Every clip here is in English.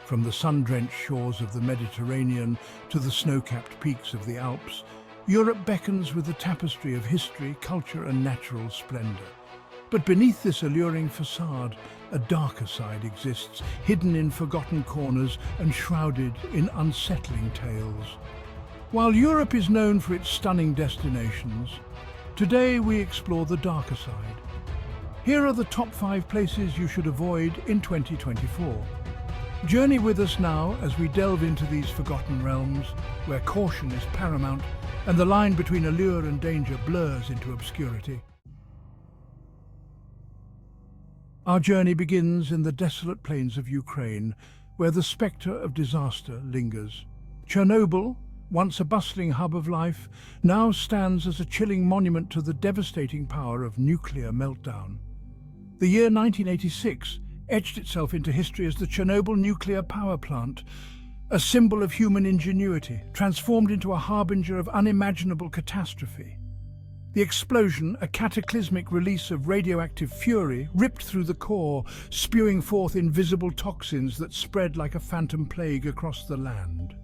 From the sun-drenched shores of the Mediterranean to the snow-capped peaks of the Alps, Europe beckons with a tapestry of history, culture and natural splendor. But beneath this alluring facade, a darker side exists, hidden in forgotten corners and shrouded in unsettling tales. While Europe is known for its stunning destinations, today we explore the darker side. Here are the top 5 places you should avoid in 2024. Journey with us now as we delve into these forgotten realms, where caution is paramount and the line between allure and danger blurs into obscurity. Our journey begins in the desolate plains of Ukraine, where the spectre of disaster lingers. Chernobyl, once a bustling hub of life, now stands as a chilling monument to the devastating power of nuclear meltdown. The year 1986 etched itself into history as the Chernobyl nuclear power plant, a symbol of human ingenuity, transformed into a harbinger of unimaginable catastrophe. The explosion, a cataclysmic release of radioactive fury, ripped through the core, spewing forth invisible toxins that spread like a phantom plague across the land.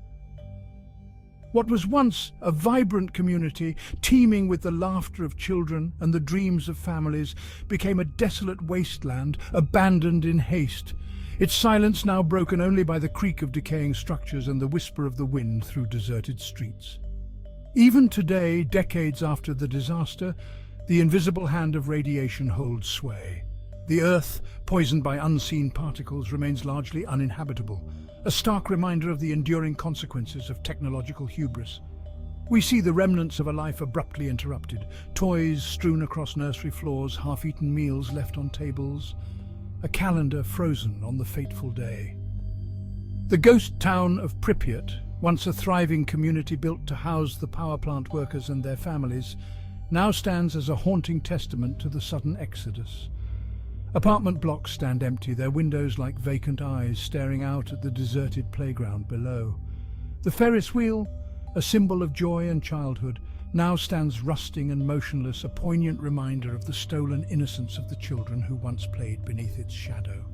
What was once a vibrant community, teeming with the laughter of children and the dreams of families, became a desolate wasteland, abandoned in haste, its silence now broken only by the creak of decaying structures and the whisper of the wind through deserted streets. Even today, decades after the disaster, the invisible hand of radiation holds sway. The Earth, poisoned by unseen particles, remains largely uninhabitable, a stark reminder of the enduring consequences of technological hubris. We see the remnants of a life abruptly interrupted, toys strewn across nursery floors, half-eaten meals left on tables, a calendar frozen on the fateful day. The ghost town of Pripyat, once a thriving community built to house the power plant workers and their families, now stands as a haunting testament to the sudden exodus. Apartment blocks stand empty, their windows like vacant eyes staring out at the deserted playground below. The Ferris wheel, a symbol of joy and childhood, now stands rusting and motionless, a poignant reminder of the stolen innocence of the children who once played beneath its shadow.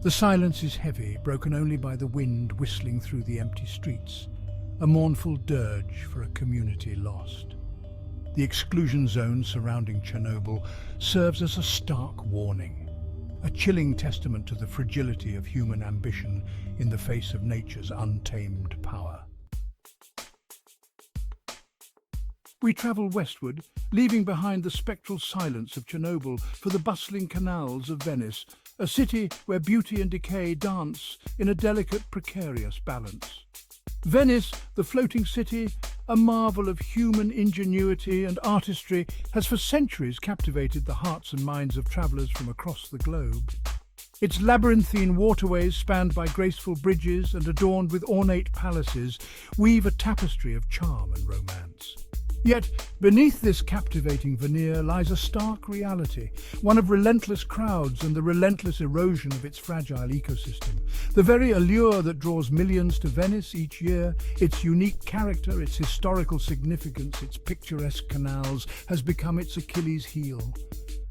The silence is heavy, broken only by the wind whistling through the empty streets, a mournful dirge for a community lost. The exclusion zone surrounding Chernobyl serves as a stark warning, a chilling testament to the fragility of human ambition in the face of nature's untamed power. We travel westward, leaving behind the spectral silence of Chernobyl for the bustling canals of Venice, a city where beauty and decay dance in a delicate, precarious balance. Venice, the floating city, a marvel of human ingenuity and artistry, has for centuries captivated the hearts and minds of travellers from across the globe. Its labyrinthine waterways, spanned by graceful bridges and adorned with ornate palaces, weave a tapestry of charm and romance. Yet, beneath this captivating veneer lies a stark reality, one of relentless crowds and the relentless erosion of its fragile ecosystem. The very allure that draws millions to Venice each year, its unique character, its historical significance, its picturesque canals, has become its Achilles heel.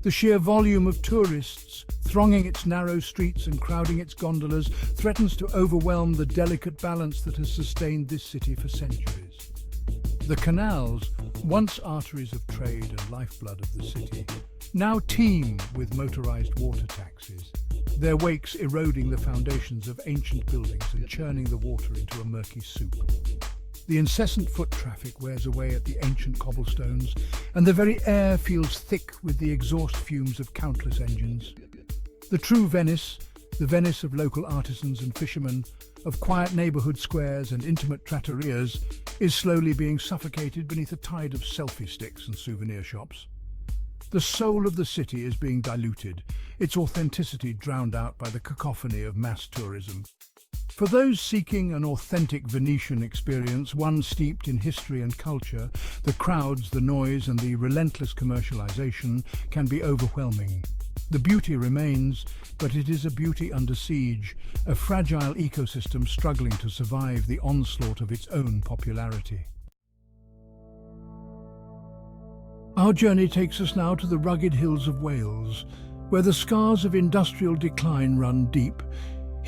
The sheer volume of tourists, thronging its narrow streets and crowding its gondolas, threatens to overwhelm the delicate balance that has sustained this city for centuries. The canals, once arteries of trade and lifeblood of the city, now teem with motorized water taxis, their wakes eroding the foundations of ancient buildings and churning the water into a murky soup. The incessant foot traffic wears away at the ancient cobblestones, and the very air feels thick with the exhaust fumes of countless engines. The true Venice, the Venice of local artisans and fishermen, of quiet neighborhood squares and intimate trattorias, is slowly being suffocated beneath a tide of selfie sticks and souvenir shops. The soul of the city is being diluted, its authenticity drowned out by the cacophony of mass tourism. For those seeking an authentic Venetian experience, one steeped in history and culture, the crowds, the noise, and the relentless commercialization can be overwhelming. The beauty remains, but it is a beauty under siege, a fragile ecosystem struggling to survive the onslaught of its own popularity. Our journey takes us now to the rugged hills of Wales, where the scars of industrial decline run deep.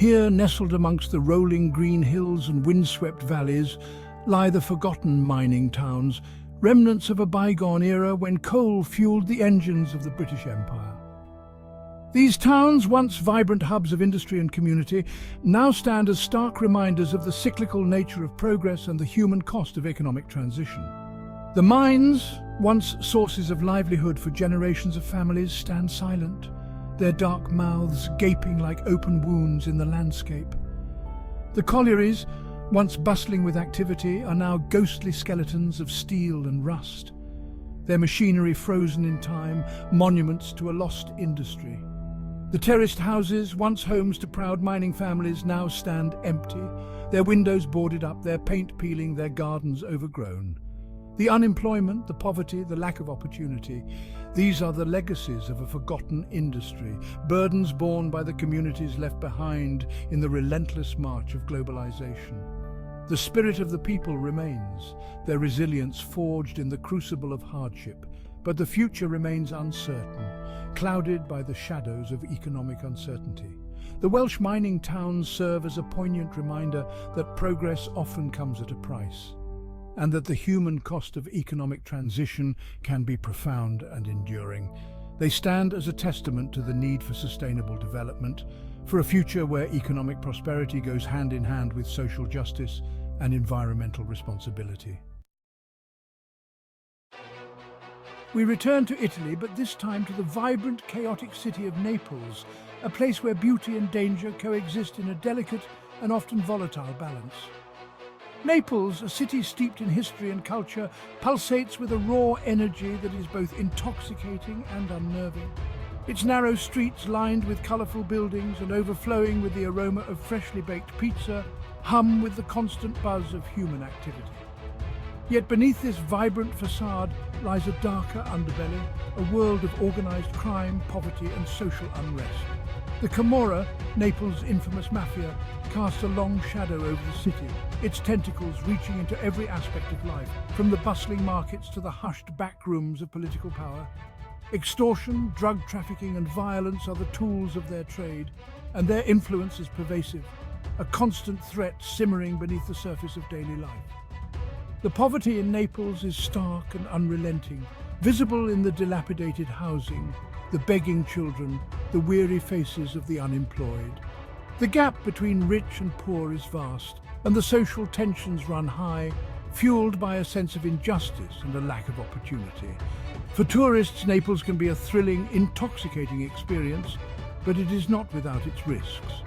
Here, nestled amongst the rolling green hills and windswept valleys, lie the forgotten mining towns, remnants of a bygone era when coal fueled the engines of the British Empire. These towns, once vibrant hubs of industry and community, now stand as stark reminders of the cyclical nature of progress and the human cost of economic transition. The mines, once sources of livelihood for generations of families, stand silent, their dark mouths gaping like open wounds in the landscape. The collieries, once bustling with activity, are now ghostly skeletons of steel and rust, their machinery frozen in time, monuments to a lost industry. The terraced houses, once homes to proud mining families, now stand empty, their windows boarded up, their paint peeling, their gardens overgrown. The unemployment, the poverty, the lack of opportunity, these are the legacies of a forgotten industry, burdens borne by the communities left behind in the relentless march of globalization. The spirit of the people remains, their resilience forged in the crucible of hardship, but the future remains uncertain, clouded by the shadows of economic uncertainty. The Welsh mining towns serve as a poignant reminder that progress often comes at a price, and that the human cost of economic transition can be profound and enduring. They stand as a testament to the need for sustainable development, for a future where economic prosperity goes hand in hand with social justice and environmental responsibility. We return to Italy, but this time to the vibrant, chaotic city of Naples, a place where beauty and danger coexist in a delicate and often volatile balance. Naples, a city steeped in history and culture, pulsates with a raw energy that is both intoxicating and unnerving. Its narrow streets, lined with colourful buildings and overflowing with the aroma of freshly baked pizza, hum with the constant buzz of human activity. Yet beneath this vibrant facade lies a darker underbelly, a world of organised crime, poverty and social unrest. The Camorra, Naples' infamous mafia, casts a long shadow over the city, its tentacles reaching into every aspect of life, from the bustling markets to the hushed back rooms of political power. Extortion, drug trafficking and violence are the tools of their trade, and their influence is pervasive, a constant threat simmering beneath the surface of daily life. The poverty in Naples is stark and unrelenting, visible in the dilapidated housing, the begging children, the weary faces of the unemployed. The gap between rich and poor is vast, and the social tensions run high, fueled by a sense of injustice and a lack of opportunity. For tourists, Naples can be a thrilling, intoxicating experience, but it is not without its risks.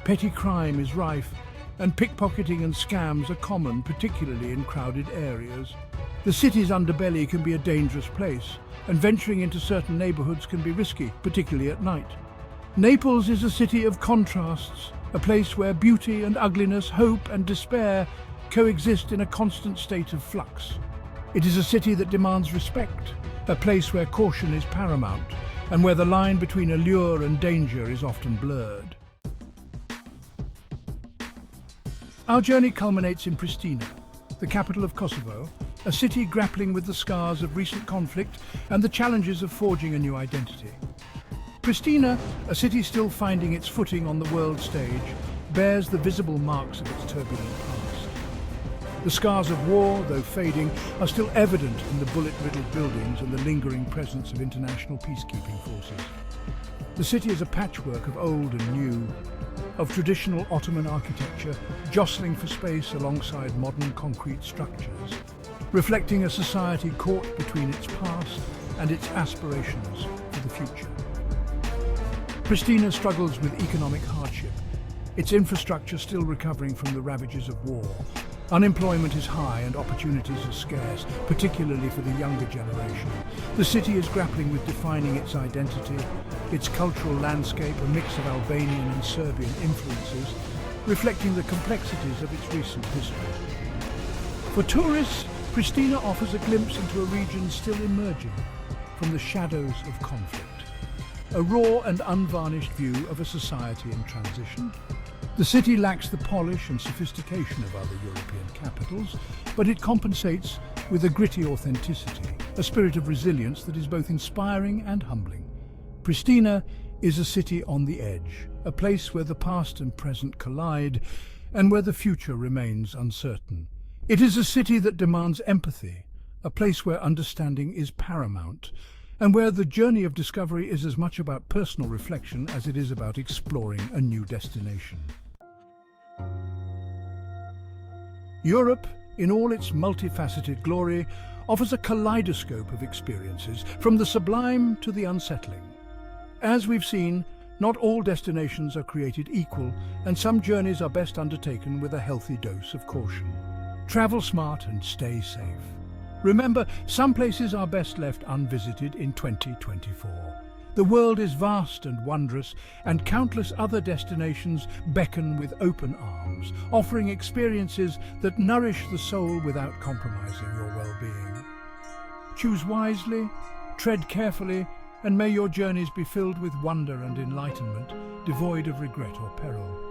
Petty crime is rife, and pickpocketing and scams are common, particularly in crowded areas. The city's underbelly can be a dangerous place, and venturing into certain neighbourhoods can be risky, particularly at night. Naples is a city of contrasts, a place where beauty and ugliness, hope and despair coexist in a constant state of flux. It is a city that demands respect, a place where caution is paramount, and where the line between allure and danger is often blurred. Our journey culminates in Pristina, the capital of Kosovo, a city grappling with the scars of recent conflict and the challenges of forging a new identity. Pristina, a city still finding its footing on the world stage, bears the visible marks of its turbulent past. The scars of war, though fading, are still evident in the bullet-riddled buildings and the lingering presence of international peacekeeping forces. The city is a patchwork of old and new, of traditional Ottoman architecture jostling for space alongside modern concrete structures, reflecting a society caught between its past and its aspirations for the future. Pristina struggles with economic hardship, its infrastructure still recovering from the ravages of war. Unemployment is high and opportunities are scarce, particularly for the younger generation. The city is grappling with defining its identity, its cultural landscape, a mix of Albanian and Serbian influences, reflecting the complexities of its recent history. For tourists, Pristina offers a glimpse into a region still emerging from the shadows of conflict. A raw and unvarnished view of a society in transition. The city lacks the polish and sophistication of other European capitals, but it compensates with a gritty authenticity, a spirit of resilience that is both inspiring and humbling. Pristina is a city on the edge, a place where the past and present collide and where the future remains uncertain. It is a city that demands empathy, a place where understanding is paramount, and where the journey of discovery is as much about personal reflection as it is about exploring a new destination. Europe, in all its multifaceted glory, offers a kaleidoscope of experiences, from the sublime to the unsettling. As we've seen, not all destinations are created equal, and some journeys are best undertaken with a healthy dose of caution. Travel smart and stay safe. Remember, some places are best left unvisited in 2024. The world is vast and wondrous, and countless other destinations beckon with open arms, offering experiences that nourish the soul without compromising your well-being. Choose wisely, tread carefully, and may your journeys be filled with wonder and enlightenment, devoid of regret or peril.